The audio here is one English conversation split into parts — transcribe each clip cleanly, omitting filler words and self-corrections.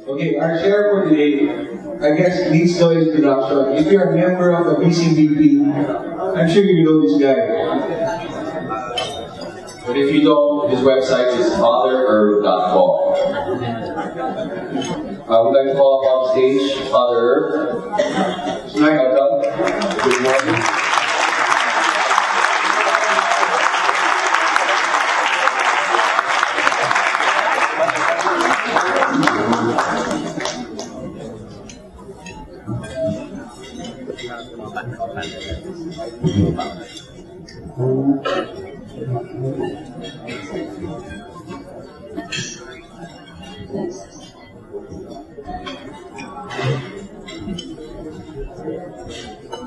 Okay, our share for today, I guess, needs no introduction. If you're a member of the BCBP, I'm sure you know this guy. But if you don't, his website is fatherherb.com. I would like to call up on stage Father Herb. Schneider. Welcome. Good morning.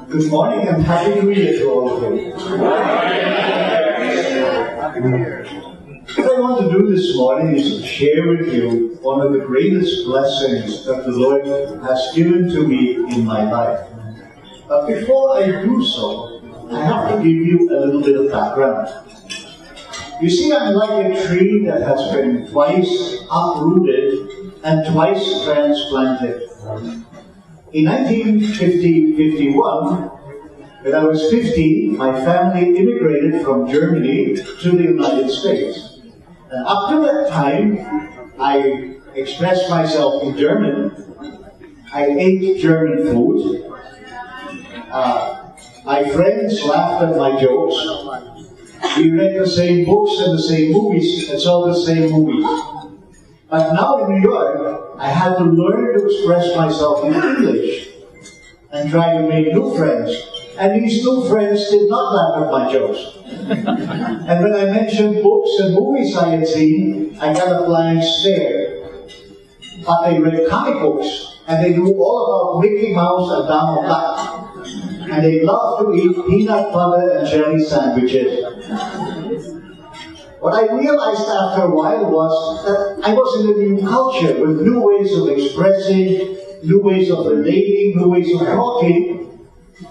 Good morning and Happy New Year to all of you. What I want to do this morning is to share with you one of the greatest blessings that the Lord has given to me in my life. But before I do so, I have to give you a little bit of background. You see, I'm like a tree that has been twice uprooted and twice transplanted. In 1950-51, when I was 15, my family immigrated from Germany to the United States. And up to that time, I expressed myself in German. I ate German food. My friends laughed at my jokes. We read the same books and the same movies and saw the same movies. But now in New York, I had to learn to express myself in English and try to make new friends. And these new friends did not laugh at my jokes. And when I mentioned books and movies I had seen, I got a blank stare. But they read comic books, and they knew all about Mickey Mouse and Donald Duck. And they loved to eat peanut butter and jelly sandwiches. What I realized after a while was that I was in a new culture with new ways of expressing, new ways of relating, new ways of talking.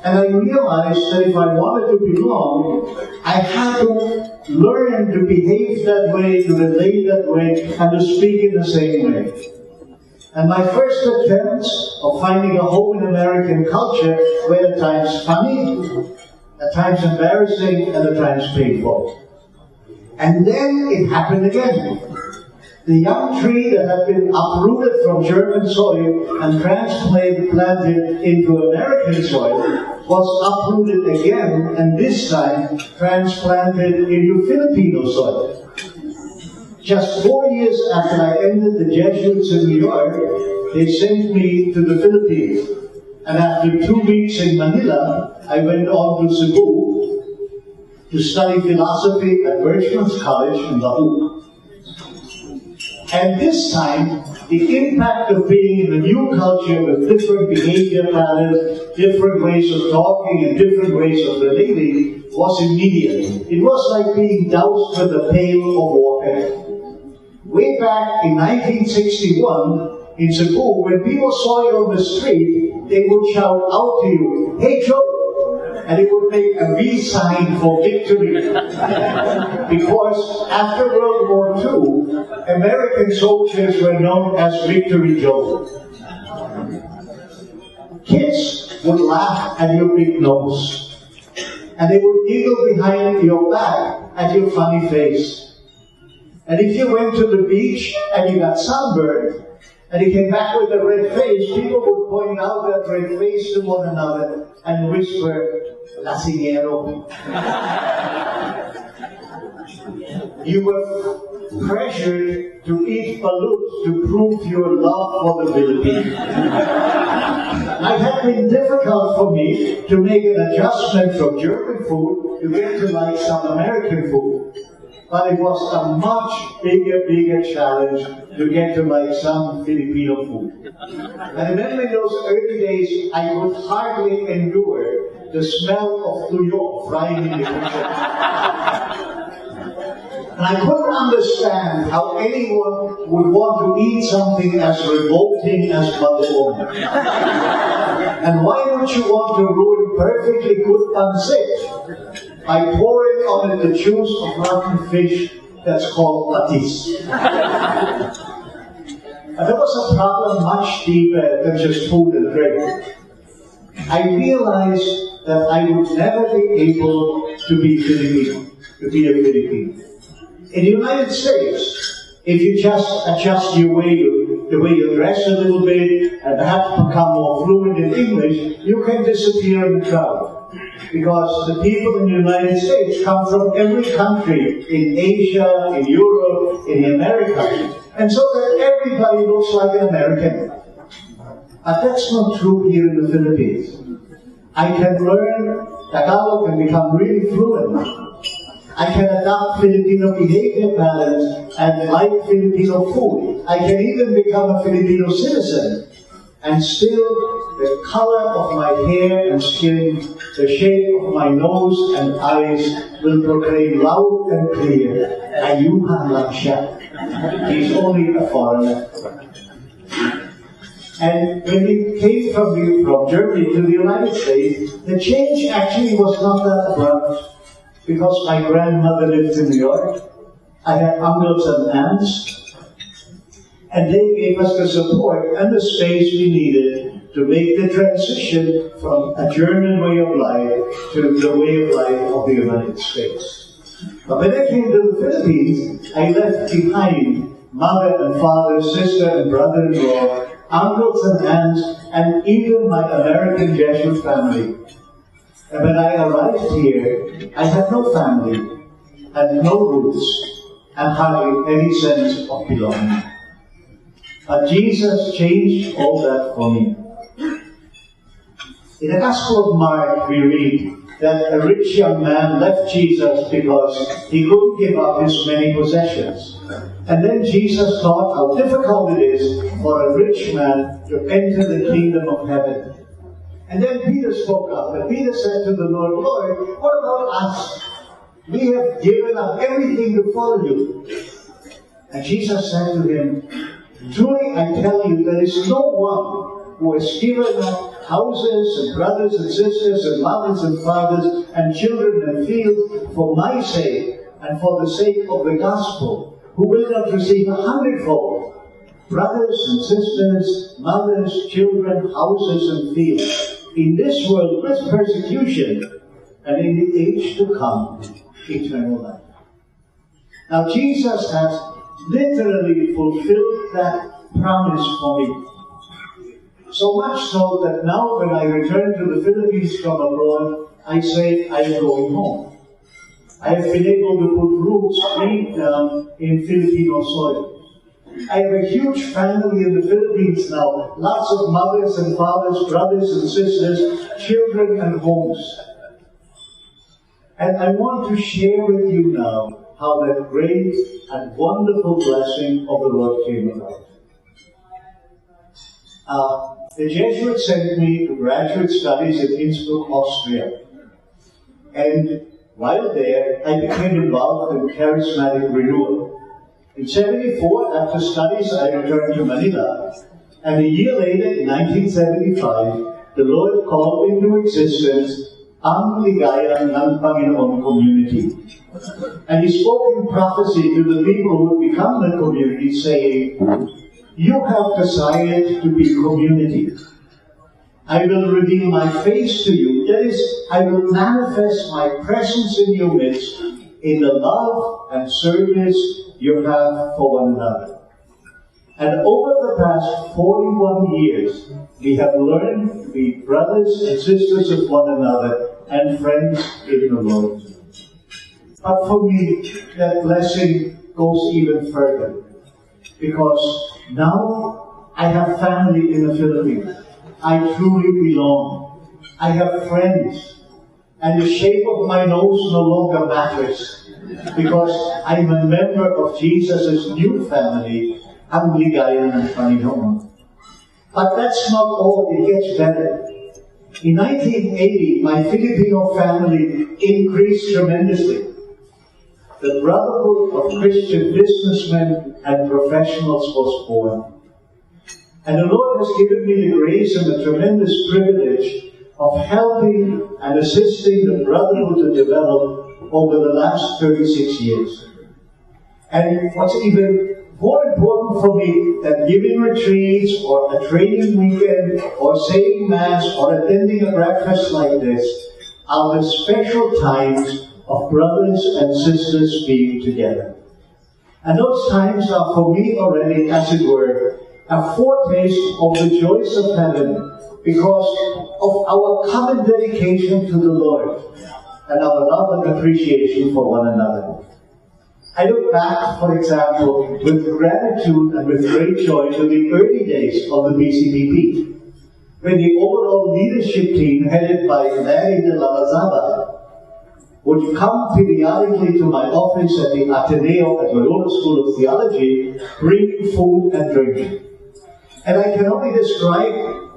And I realized that if I wanted to belong, I had to learn to behave that way, to relate that way, and to speak in the same way. And my first attempts of finding a home in American culture were at times funny, at times embarrassing, and at times painful. And then it happened again. The young tree that had been uprooted from German soil and transplanted into American soil was uprooted again, and this time transplanted into Filipino soil. Just 4 years after I ended the Jesuits in New York, they sent me to the Philippines. And after 2 weeks in Manila, I went on to Cebu to study philosophy at Birchman's College in Lahore. And this time, the impact of being in a new culture with different behavior patterns, different ways of talking, and different ways of relating was immediate. It was like being doused with a pail of water. Way back in 1961, in Cebu, when people saw you on the street, they would shout out to you, "Hey Joe!" And it would make a V sign for victory. Because after World War II, American soldiers were known as Victory Joe. Kids would laugh at your big nose. And they would giggle behind your back at your funny face. And if you went to the beach and you got sunburned, and you came back with a red face, people would point out that red face to one another and whisper, "Lasingero." You were pressured to eat balut to prove your love for the Philippines. It had been difficult for me to make an adjustment from German food to get to like some American food. But it was a much bigger challenge to get to like some Filipino food. And remember in those early days, I could hardly endure the smell of tuyo frying in the kitchen. And I couldn't understand how anyone would want to eat something as revolting as bagoong. And why would you want to ruin perfectly good pancit by pouring on it the juice of rotten fish that's called patis? And there was a problem much deeper than just food and drink. I realized that I would never be able to be Filipino, to be a Filipino. In the United States, if you just adjust the way you dress a little bit and perhaps become more fluent in English, you can disappear in the crowd. Because the people in the United States come from every country in Asia, in Europe, in the Americas, and so that everybody looks like an American. But that's not true here in the Philippines. I can learn Tagalog and become really fluent. I can adopt Filipino behavior patterns and like Filipino food. I can even become a Filipino citizen. And still, the color of my hair and skin, the shape of my nose and eyes will proclaim loud and clear, ayuhan lang siya. He's only a foreigner. And when we came from Germany to the United States, the change actually was not that abrupt. Because my grandmother lived in New York, I had uncles and aunts, and they gave us the support and the space we needed to make the transition from a German way of life to the way of life of the United States. But when I came to the Philippines, I left behind mother and father, sister and brother-in-law, uncles and aunts, and even my American Jesuit family. And when I arrived here, I had no family, had no roots, and hardly any sense of belonging. But Jesus changed all that for me. In the Gospel of Mark, we read that a rich young man left Jesus because he couldn't give up his many possessions. And then Jesus thought how difficult it is for a rich man to enter the kingdom of heaven. And then Peter spoke up, and Peter said to the Lord, Lord, what about us? We have given up everything to follow you. And Jesus said to him, truly I tell you, there is no one who has given up houses and brothers and sisters and mothers and fathers and children and fields for my sake and for the sake of the gospel, who will not receive 100-fold. Brothers and sisters, mothers, children, houses and fields, in this world with persecution, and in the age to come, eternal life. Now Jesus has literally fulfilled that promise for me. So much so that now when I return to the Philippines from abroad, I say I am going home. I have been able to put roots deep down in Filipino soil. I have a huge family in the Philippines now. Lots of mothers and fathers, brothers and sisters, children and homes. And I want to share with you now how that great and wonderful blessing of the Lord came about. The Jesuits sent me to graduate studies in Innsbruck, Austria. And while there, I became involved in charismatic renewal. In 1974, after studies, I returned to Manila, and a year later, in 1975, the Lord called into existence ang ligayan ng Panginoon community. And He spoke in prophecy to the people who would become the community, saying, you have decided to be community. I will reveal my face to you. That is, I will manifest my presence in your midst in the love and service you have for one another. And over the past 41 years, we have learned to be brothers and sisters of one another and friends in the Lord. But for me, that blessing goes even further. Because now I have family in the Philippines. I truly belong. I have friends. And the shape of my nose no longer matters. Because I'm a member of Jesus' new family, ang ligayan ng Panginoon. But that's not all, it gets better. In 1980, my Filipino family increased tremendously. The Brotherhood of Christian Businessmen and Professionals was born. And the Lord has given me the grace and the tremendous privilege of helping and assisting the Brotherhood to develop over the last 36 years. And what's even more important for me than giving retreats or a training weekend or saying mass or attending a breakfast like this are the special times of brothers and sisters being together. And those times are for me already, as it were, a foretaste of the joys of heaven because of our common dedication to the Lord and our love and appreciation for one another. I look back, for example, with gratitude and with great joy to the early days of the BCBP, when the overall leadership team headed by Larry de la Lazada would come periodically to my office at the Ateneo at Loyola School of Theology, bringing food and drink. And I can only describe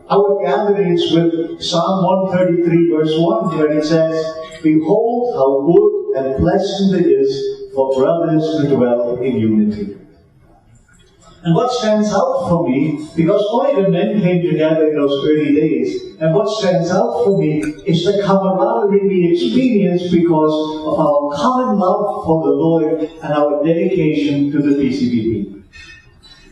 our gatherings with Psalm 133 verse 1, where it says, "Behold how good and pleasant it is for brothers to dwell in unity." And what stands out for me, because only the men came together in those early days, and what stands out for me is the camaraderie we experienced because of our common love for the Lord and our dedication to the BCBP.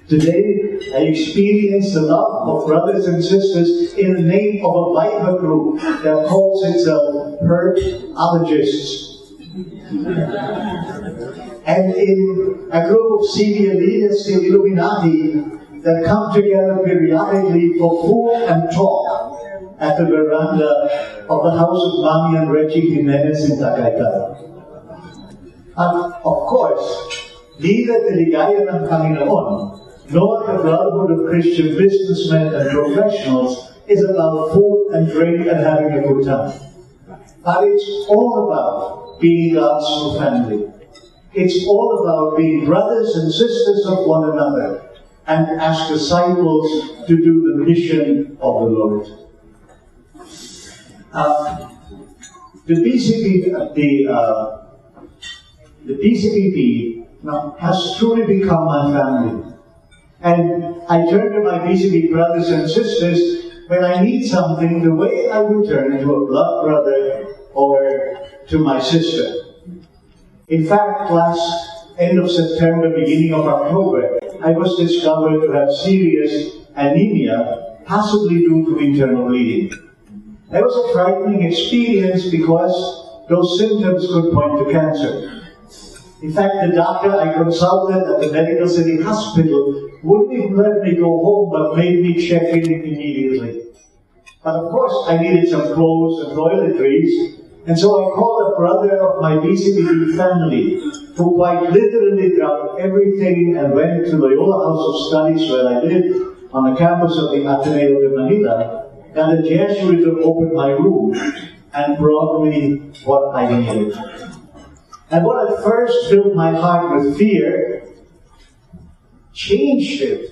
Today, I experience the love of brothers and sisters in the name of a Bible group that calls itself Herpologists. And in a group of senior leaders, the Illuminati, that come together periodically for food and talk at the veranda of the house of Mami and Reggie Jimenez in Tagaytay. And of course, neither the Ligaya ng Panginoon nor the Brotherhood of Christian Businessmen and Professionals is about food and drink and having a good time. But it's all about being God's true family. It's all about being brothers and sisters of one another and as disciples to do the mission of the Lord. The BCBP now has truly become my family. And I turn to my BCB brothers and sisters when I need something the way I would turn to a blood brother or to my sister. In fact, last end of September, beginning of October, I was discovered to have serious anemia, possibly due to internal bleeding. That was a frightening experience because those symptoms could point to cancer. In fact, the doctor I consulted at the Medical City Hospital wouldn't even let me go home, but made me check in immediately. But of course, I needed some clothes and toiletries, and so I called a brother of my BCBP family, who quite literally dropped everything and went to Loyola House of Studies where I lived, on the campus of the Ateneo de Manila, and the Jesuit opened my room and brought me what I needed. And what at first filled my heart with fear, changed it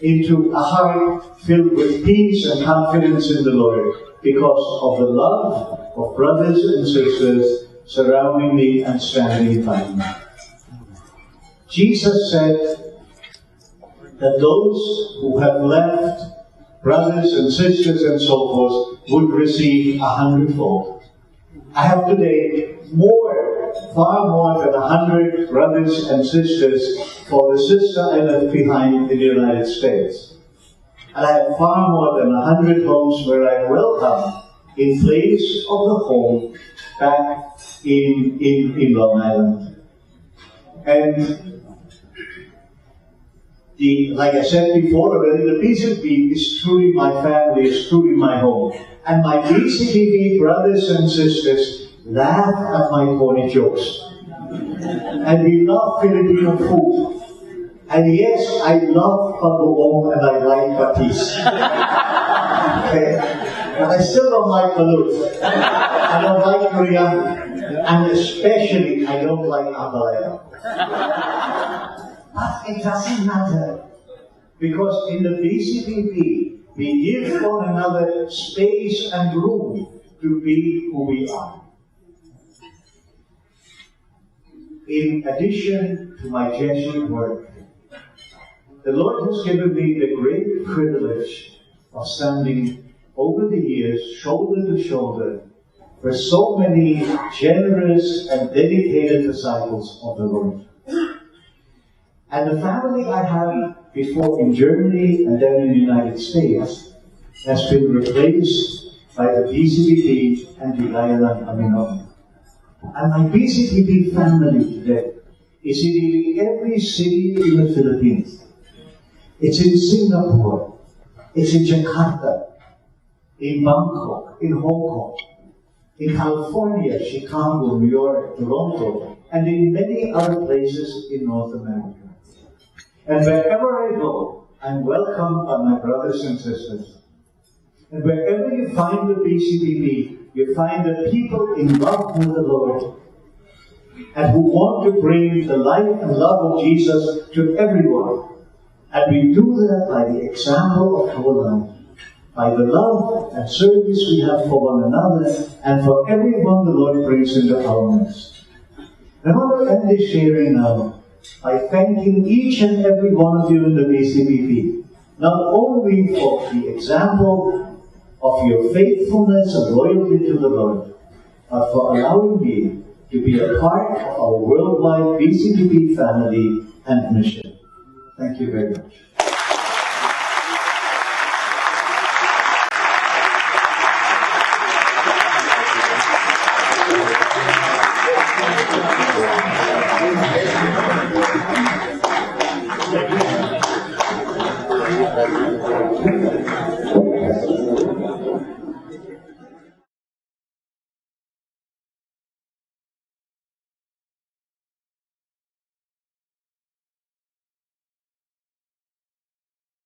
into a heart filled with peace and confidence in the Lord because of the love of brothers and sisters surrounding me and standing by me. Jesus said that those who have left brothers and sisters and so forth would receive 100-fold. I have today far more than 100 brothers and sisters for the sister I left behind in the United States. And I have far more than 100 homes where I am welcome in place of the home back in Long Island. And like I said before already, the BCBP is truly my family, is truly my home. And my BCBP brothers and sisters laugh at my corny jokes. And we love Filipino food. And yes, I love bagoong and I like patis. Okay? But I still don't like balut. I don't like Korean. And especially, I don't like abalaya. But it doesn't matter. Because in the BCBP, we give one another space and room to be who we are. In addition to my Jesuit work, the Lord has given me the great privilege of standing over the years, shoulder to shoulder, with so many generous and dedicated disciples of the Lord. And the family I had before in Germany and then in the United States has been replaced by the BCBP and the Island Aminom. And my BCBP family today is in every city in the Philippines. It's in Singapore, it's in Jakarta, in Bangkok, in Hong Kong, in California, Chicago, New York, Toronto, and in many other places in North America. And wherever I go, I'm welcomed by my brothers and sisters. And wherever you find the BCBP, you find the people in love with the Lord and who want to bring the life and love of Jesus to everyone. And we do that by the example of our life, by the love and service we have for one another and for everyone the Lord brings into our midst. I want to end this sharing now by thanking each and every one of you in the BCBP, not only for the example of your faithfulness and loyalty to the Lord, but for allowing me to be a part of our worldwide BCBP family and mission. Thank you very much. Thank you.